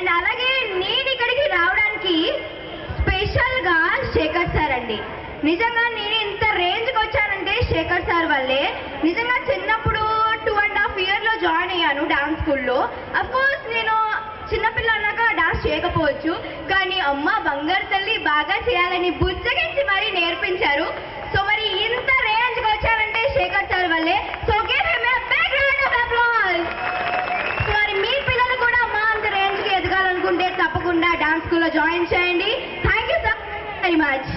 And అలాగే నేను ఇక్కడికి రావడానికి స్పెషల్గా శేఖర్ సార్ అండి. నిజంగా నేను ఇంత రేంజ్కి వచ్చానంటే శేఖర్ సార్ వల్లే. నిజంగా చిన్నప్పుడు 2.5 yearsలో జాయిన్ అయ్యాను డాన్స్ స్కూల్లో. అఫ్కోర్స్ నేను చిన్నపిల్ల అన్నాక డాన్స్ చేయకపోవచ్చు, కానీ అమ్మ బంగారు తల్లి బాగా చేయాలని బుజ్జగించి మరీ నేర్పించారు. సో మరి ఇంత రేంజ్కి వచ్చానంటే శేఖర్ సార్ వల్లే. So give him a big round of applause. మరి మీ పిల్లలు కూడా మా అంత రేంజ్కి ఎదగాలనుకుంటే తప్పకుండా డాన్స్ స్కూల్లో జాయిన్ చేయండి. Thank you so very much.